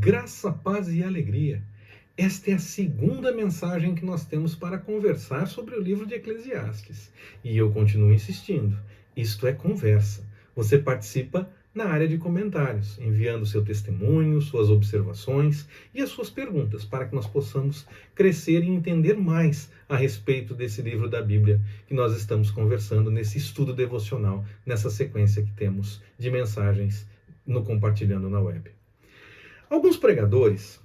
Graça, paz e alegria. Esta é a segunda mensagem que nós temos para conversar sobre o livro de Eclesiastes. E eu continuo insistindo, isto é conversa. Você participa na área de comentários, enviando seu testemunho, suas observações e as suas perguntas, para que nós possamos crescer e entender mais a respeito desse livro da Bíblia que nós estamos conversando nesse estudo devocional, nessa sequência que temos de mensagens no Compartilhando na Web. Alguns pregadores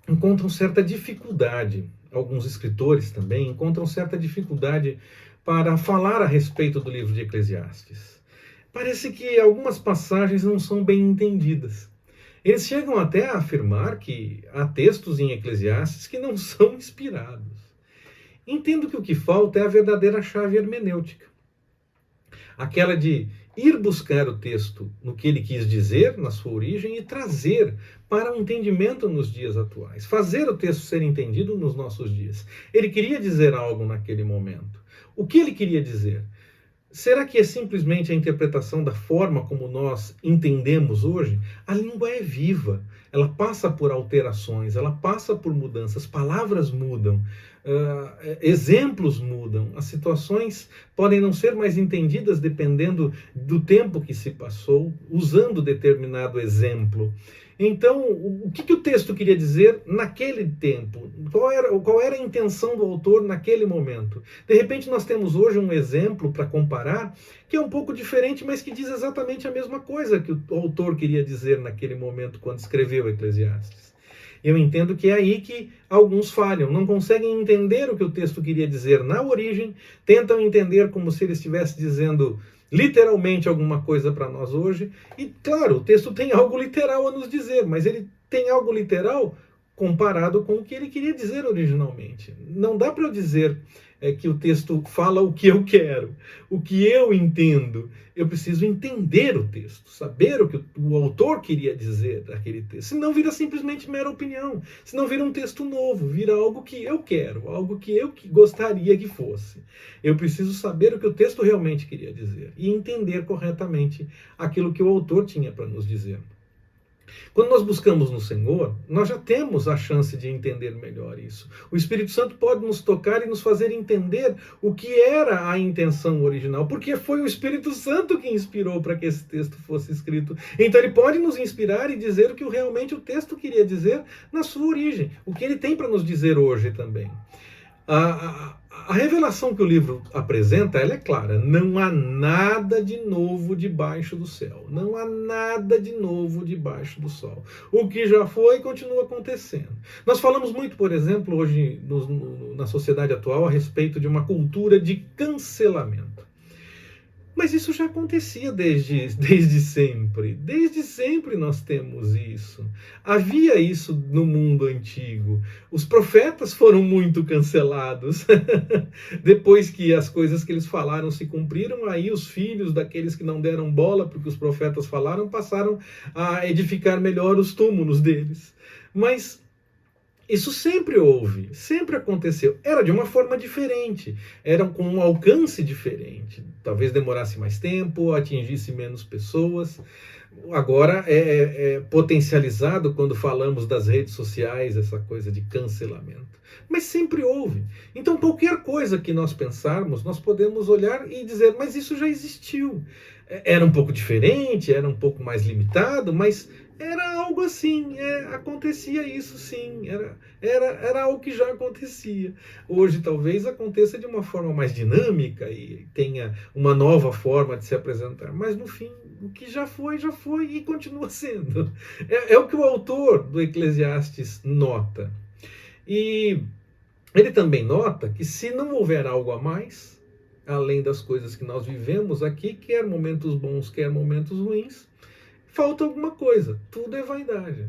encontram certa dificuldade, alguns escritores também encontram certa dificuldade para falar a respeito do livro de Eclesiastes. Parece que algumas passagens não são bem entendidas. Eles chegam até a afirmar que há textos em Eclesiastes que não são inspirados. Entendo que o que falta é a verdadeira chave hermenêutica. Aquela de ir buscar o texto no que ele quis dizer, na sua origem, e trazer para um entendimento nos dias atuais. Fazer o texto ser entendido nos nossos dias. Ele queria dizer algo naquele momento. O que ele queria dizer? Será que é simplesmente a interpretação da forma como nós entendemos hoje? A língua é viva, ela passa por alterações, ela passa por mudanças, palavras mudam, exemplos mudam, as situações podem não ser mais entendidas dependendo do tempo que se passou, usando determinado exemplo. Então, o que o texto queria dizer naquele tempo? Qual era a intenção do autor naquele momento? De repente, nós temos hoje um exemplo para comparar que é um pouco diferente, mas que diz exatamente a mesma coisa que o autor queria dizer naquele momento, quando escreveu Eclesiastes. Eu entendo que é aí que alguns falham, não conseguem entender o que o texto queria dizer na origem, tentam entender como se ele estivesse dizendo literalmente alguma coisa para nós hoje. E, claro, o texto tem algo literal a nos dizer, mas ele tem algo literal comparado com o que ele queria dizer originalmente. Não dá para eu dizer que o texto fala o que eu quero, o que eu entendo. Eu preciso entender o texto, saber o que o autor queria dizer daquele texto. Senão vira simplesmente mera opinião. Senão vira um texto novo, vira algo que eu quero, algo que eu gostaria que fosse. Eu preciso saber o que o texto realmente queria dizer e entender corretamente aquilo que o autor tinha para nos dizer. Quando nós buscamos no Senhor, nós já temos a chance de entender melhor isso. O Espírito Santo pode nos tocar e nos fazer entender o que era a intenção original, porque foi o Espírito Santo que inspirou para que esse texto fosse escrito. Então ele pode nos inspirar e dizer o que realmente o texto queria dizer na sua origem, o que ele tem para nos dizer hoje também. A revelação que o livro apresenta, ela é clara. Não há nada de novo debaixo do céu. Não há nada de novo debaixo do sol. O que já foi continua acontecendo. Nós falamos muito, por exemplo, hoje na sociedade atual, a respeito de uma cultura de cancelamento. Mas isso já acontecia desde sempre. Desde sempre nós temos isso. Havia isso no mundo antigo. Os profetas foram muito cancelados. Depois que as coisas que eles falaram se cumpriram, aí os filhos daqueles que não deram bola porque os profetas falaram passaram a edificar melhor os túmulos deles. Mas isso sempre houve, sempre aconteceu. Era de uma forma diferente, era com um alcance diferente. Talvez demorasse mais tempo, atingisse menos pessoas. Agora é potencializado quando falamos das redes sociais, essa coisa de cancelamento. Mas sempre houve. Então qualquer coisa que nós pensarmos, nós podemos olhar e dizer, mas isso já existiu. Era um pouco diferente, era um pouco mais limitado, mas era algo assim, acontecia isso sim, era algo que já acontecia. Hoje talvez aconteça de uma forma mais dinâmica e tenha uma nova forma de se apresentar, mas no fim, o que já foi e continua sendo. É o que o autor do Eclesiastes nota. E ele também nota que se não houver algo a mais, além das coisas que nós vivemos aqui, quer momentos bons, quer momentos ruins, falta alguma coisa. Tudo é vaidade.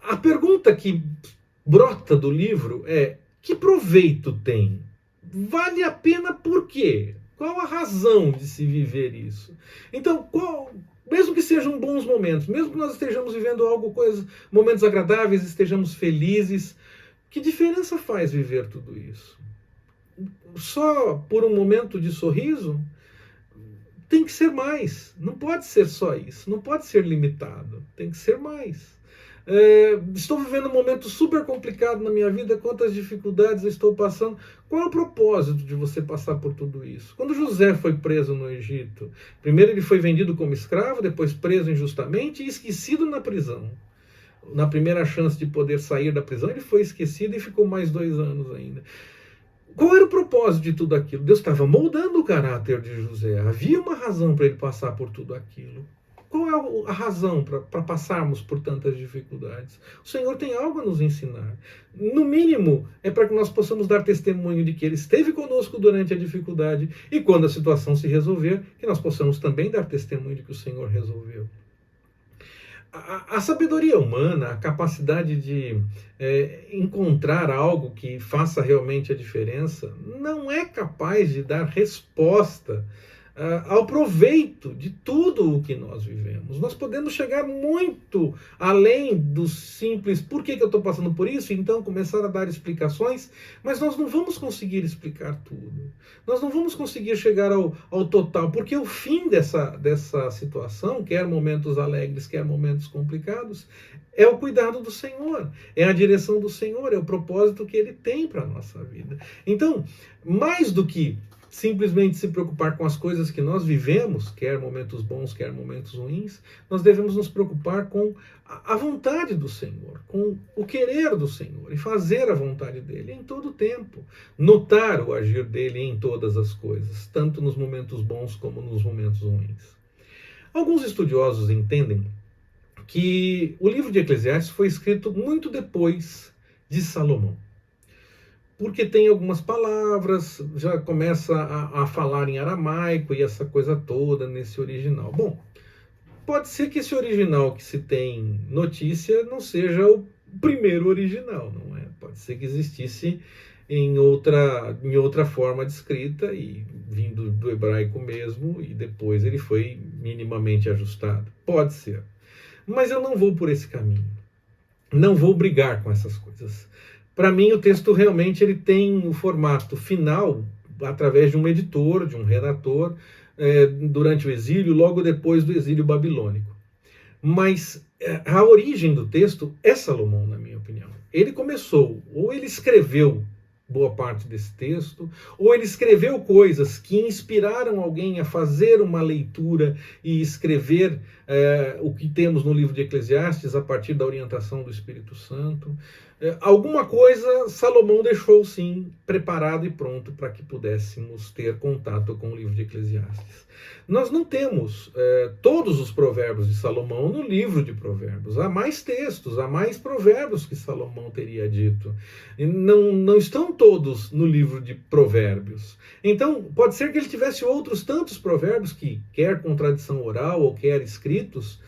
A pergunta que brota do livro é: que proveito tem? Vale a pena por quê? Qual a razão de se viver isso? Então, mesmo que sejam bons momentos, mesmo que nós estejamos vivendo momentos agradáveis, estejamos felizes, que diferença faz viver tudo isso? Só por um momento de sorriso? Tem que ser mais, não pode ser só isso, não pode ser limitado, tem que ser mais. Estou vivendo um momento super complicado na minha vida, quantas dificuldades eu estou passando. Qual é o propósito de você passar por tudo isso? Quando José foi preso no Egito, primeiro ele foi vendido como escravo, depois preso injustamente e esquecido na prisão. Na primeira chance de poder sair da prisão, ele foi esquecido e ficou mais 2 anos ainda. Qual era o propósito de tudo aquilo? Deus estava moldando o caráter de José. Havia uma razão para ele passar por tudo aquilo. Qual é a razão para passarmos por tantas dificuldades? O Senhor tem algo a nos ensinar. No mínimo, é para que nós possamos dar testemunho de que Ele esteve conosco durante a dificuldade e quando a situação se resolver, que nós possamos também dar testemunho de que o Senhor resolveu. A sabedoria humana, a capacidade de encontrar algo que faça realmente a diferença, não é capaz de dar resposta ao proveito de tudo o que nós vivemos. Nós podemos chegar muito além do simples por que eu estou passando por isso, então começar a dar explicações, mas nós não vamos conseguir explicar tudo. Nós não vamos conseguir chegar ao total, porque o fim dessa situação, quer momentos alegres, quer momentos complicados, é o cuidado do Senhor, é a direção do Senhor, é o propósito que Ele tem para a nossa vida. Então, mais do que simplesmente se preocupar com as coisas que nós vivemos, quer momentos bons, quer momentos ruins, nós devemos nos preocupar com a vontade do Senhor, com o querer do Senhor e fazer a vontade dele em todo o tempo. Notar o agir dele em todas as coisas, tanto nos momentos bons como nos momentos ruins. Alguns estudiosos entendem que o livro de Eclesiastes foi escrito muito depois de Salomão. Porque tem algumas palavras, já começa a falar em aramaico e essa coisa toda nesse original. Bom, pode ser que esse original que se tem notícia não seja o primeiro original, não é? Pode ser que existisse em outra forma de escrita e vindo do hebraico mesmo e depois ele foi minimamente ajustado. Pode ser. Mas eu não vou por esse caminho. Não vou brigar com essas coisas. Para mim, o texto realmente ele tem o formato final através de um editor, de um redator, durante o exílio, logo depois do exílio babilônico. Mas a origem do texto é Salomão, na minha opinião. Ele começou, ou ele escreveu boa parte desse texto, ou ele escreveu coisas que inspiraram alguém a fazer uma leitura e escrever o que temos no livro de Eclesiastes a partir da orientação do Espírito Santo. Alguma coisa Salomão deixou, sim, preparado e pronto para que pudéssemos ter contato com o livro de Eclesiastes. Nós não temos todos os provérbios de Salomão no livro de Provérbios. Há mais textos, há mais provérbios que Salomão teria dito. Não estão todos no livro de Provérbios. Então, pode ser que ele tivesse outros tantos provérbios que, quer com tradição oral ou quer escritos,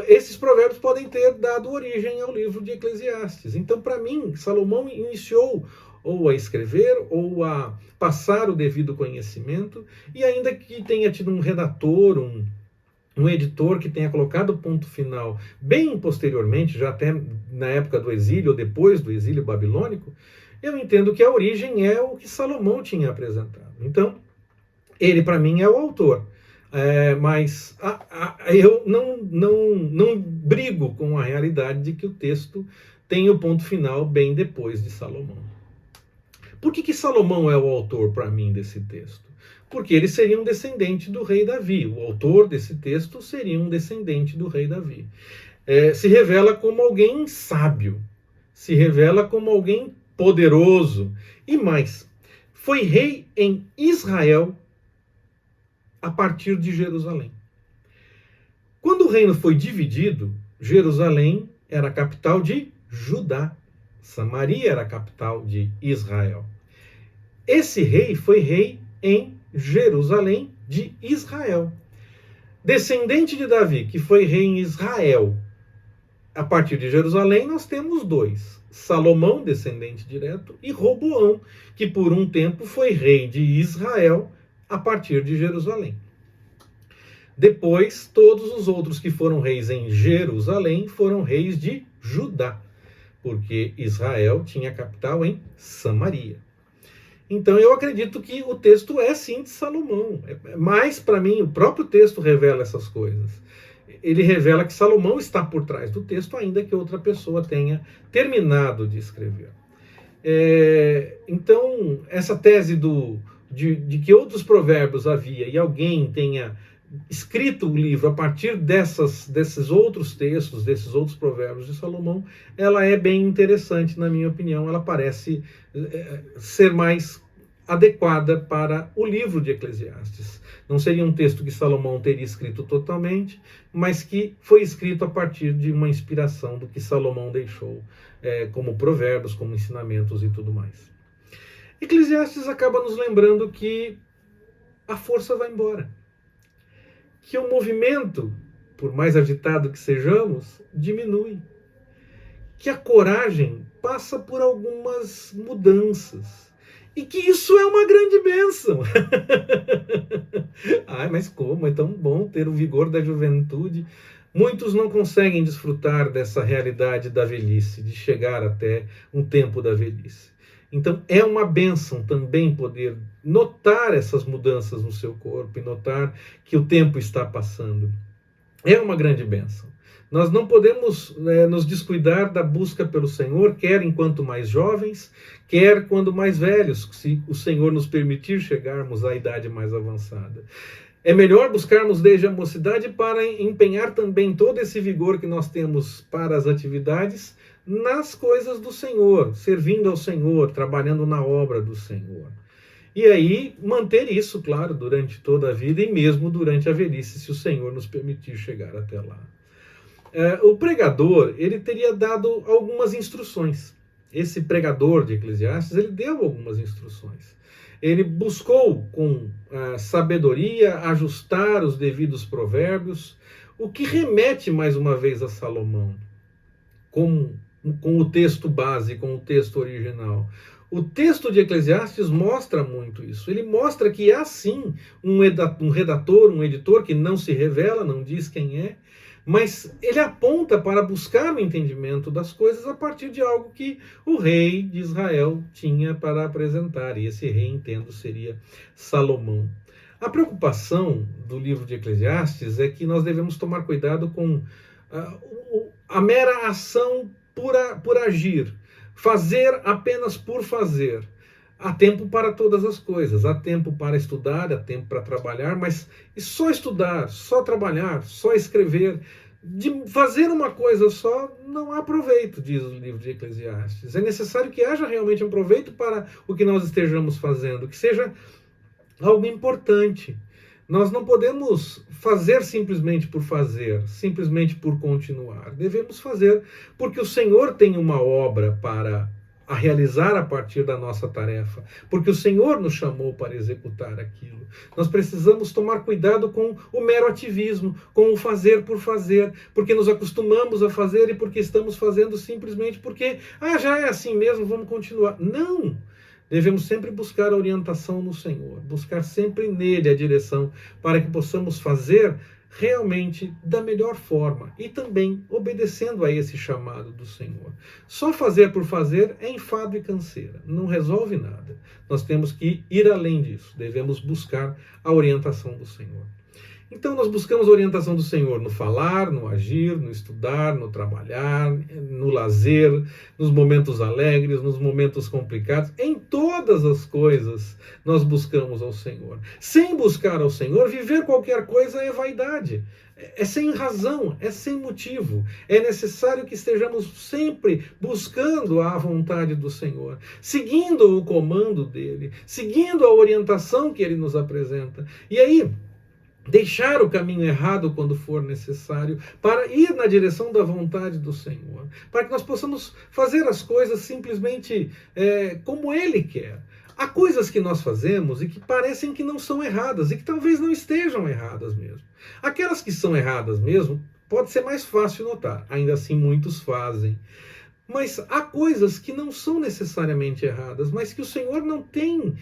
esses provérbios podem ter dado origem ao livro de Eclesiastes. Então, para mim, Salomão iniciou ou a escrever ou a passar o devido conhecimento, e ainda que tenha tido um redator, um editor que tenha colocado o ponto final bem posteriormente, já até na época do exílio ou depois do exílio babilônico, eu entendo que a origem é o que Salomão tinha apresentado. Então, ele para mim é o autor. Mas eu não brigo com a realidade de que o texto tem o ponto final bem depois de Salomão. Por que Salomão é o autor, para mim, desse texto? Porque ele seria um descendente do rei Davi. O autor desse texto seria um descendente do rei Davi. Se revela como alguém sábio, se revela como alguém poderoso. E mais, foi rei em Israel a partir de Jerusalém. Quando o reino foi dividido, Jerusalém era a capital de Judá. Samaria era a capital de Israel. Esse rei foi rei em Jerusalém de Israel. Descendente de Davi, que foi rei em Israel, a partir de Jerusalém, nós temos 2. Salomão, descendente direto, e Roboão, que por um tempo foi rei de Israel a partir de Jerusalém. Depois, todos os outros que foram reis em Jerusalém foram reis de Judá, porque Israel tinha capital em Samaria. Então eu acredito que o texto é sim de Salomão, mas para mim o próprio texto revela essas coisas. ele revela que Salomão está por trás do texto, ainda que outra pessoa tenha terminado de escrever. Então, essa tese de que outros provérbios havia e alguém tenha escrito o livro a partir desses outros textos, desses outros provérbios de Salomão, ela é bem interessante, na minha opinião. Ela parece ser mais adequada para o livro de Eclesiastes. Não seria um texto que Salomão teria escrito totalmente, mas que foi escrito a partir de uma inspiração do que Salomão deixou como provérbios, como ensinamentos e tudo mais. Eclesiastes acaba nos lembrando que a força vai embora, que o movimento, por mais agitado que sejamos, diminui, que a coragem passa por algumas mudanças e que isso é uma grande bênção. Mas como? É tão bom ter o vigor da juventude. Muitos não conseguem desfrutar dessa realidade da velhice, de chegar até um tempo da velhice. Então é uma bênção também poder notar essas mudanças no seu corpo e notar que o tempo está passando. É uma grande bênção. Nós não podemos nos descuidar da busca pelo Senhor, quer enquanto mais jovens, quer quando mais velhos, se o Senhor nos permitir chegarmos à idade mais avançada. É melhor buscarmos desde a mocidade para empenhar também todo esse vigor que nós temos para as atividades nas coisas do Senhor, servindo ao Senhor, trabalhando na obra do Senhor. E aí manter isso, claro, durante toda a vida e mesmo durante a velhice, se o Senhor nos permitir chegar até lá. O pregador, ele teria dado algumas instruções. Esse pregador de Eclesiastes, ele deu algumas instruções. Ele buscou com sabedoria ajustar os devidos provérbios, o que remete mais uma vez a Salomão, com o texto base, com o texto original. O texto de Eclesiastes mostra muito isso. Ele mostra que há sim um redator, um editor que não se revela, não diz quem é, mas ele aponta para buscar o entendimento das coisas a partir de algo que o rei de Israel tinha para apresentar. E esse rei, entendo, seria Salomão. A preocupação do livro de Eclesiastes é que nós devemos tomar cuidado com a mera ação por agir, fazer apenas por fazer. Há tempo para todas as coisas, há tempo para estudar, há tempo para trabalhar, mas só estudar, só trabalhar, só escrever, de fazer uma coisa só, não há proveito, diz o livro de Eclesiastes. É necessário que haja realmente um proveito para o que nós estejamos fazendo, que seja algo importante. Nós não podemos fazer simplesmente por fazer, simplesmente por continuar. Devemos fazer porque o Senhor tem uma obra para a realizar a partir da nossa tarefa, porque o Senhor nos chamou para executar aquilo. Nós precisamos tomar cuidado com o mero ativismo, com o fazer por fazer, porque nos acostumamos a fazer e porque estamos fazendo simplesmente porque, já é assim mesmo, vamos continuar. Não! Devemos sempre buscar a orientação no Senhor, buscar sempre nele a direção, para que possamos fazer realmente da melhor forma e também obedecendo a esse chamado do Senhor. Só fazer por fazer é enfado e canseira, não resolve nada. Nós temos que ir além disso, devemos buscar a orientação do Senhor. Então nós buscamos a orientação do Senhor no falar, no agir, no estudar, no trabalhar, no lazer, nos momentos alegres, nos momentos complicados. Em todas as coisas nós buscamos ao Senhor. Sem buscar ao Senhor, viver qualquer coisa é vaidade. É sem razão, é sem motivo. É necessário que estejamos sempre buscando a vontade do Senhor, seguindo o comando dele, seguindo a orientação que ele nos apresenta. E aí, deixar o caminho errado quando for necessário, para ir na direção da vontade do Senhor, para que nós possamos fazer as coisas simplesmente como Ele quer. Há coisas que nós fazemos e que parecem que não são erradas, e que talvez não estejam erradas mesmo. Aquelas que são erradas mesmo, pode ser mais fácil notar, ainda assim muitos fazem. Mas há coisas que não são necessariamente erradas, mas que o Senhor não tem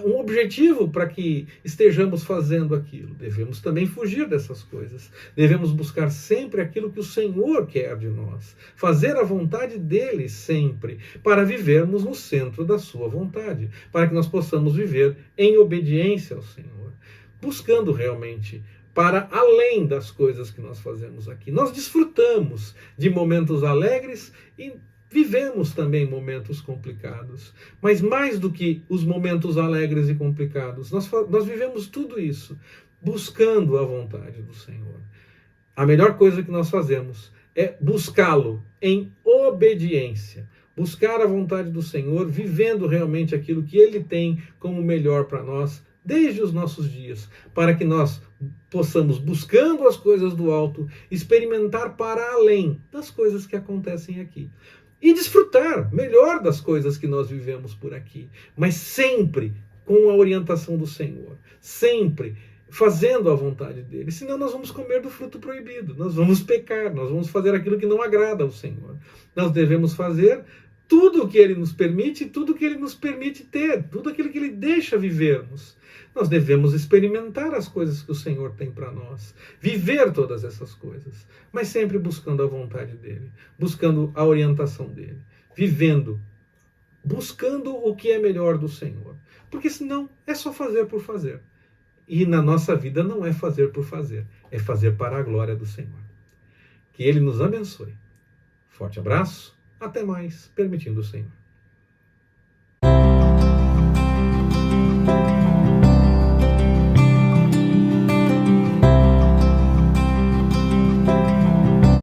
um objetivo para que estejamos fazendo aquilo. Devemos também fugir dessas coisas. Devemos buscar sempre aquilo que o Senhor quer de nós. Fazer a vontade dele sempre, para vivermos no centro da sua vontade. Para que nós possamos viver em obediência ao Senhor. Buscando realmente para além das coisas que nós fazemos aqui. Nós desfrutamos de momentos alegres e vivemos também momentos complicados. Mas mais do que os momentos alegres e complicados, nós vivemos tudo isso buscando a vontade do Senhor. A melhor coisa que nós fazemos é buscá-lo em obediência. Buscar a vontade do Senhor, vivendo realmente aquilo que Ele tem como melhor para nós, desde os nossos dias, para que nós possamos, buscando as coisas do alto, experimentar para além das coisas que acontecem aqui. E desfrutar melhor das coisas que nós vivemos por aqui, mas sempre com a orientação do Senhor, sempre fazendo a vontade dele, senão nós vamos comer do fruto proibido, nós vamos pecar, nós vamos fazer aquilo que não agrada ao Senhor. Nós devemos fazer tudo o que Ele nos permite, tudo o que Ele nos permite ter, tudo aquilo que Ele deixa vivermos. Nós devemos experimentar as coisas que o Senhor tem para nós, viver todas essas coisas, mas sempre buscando a vontade dEle, buscando a orientação dEle, vivendo, buscando o que é melhor do Senhor, porque senão é só fazer por fazer. E na nossa vida não é fazer por fazer, é fazer para a glória do Senhor. Que Ele nos abençoe. Forte abraço, até mais, permitindo o Senhor.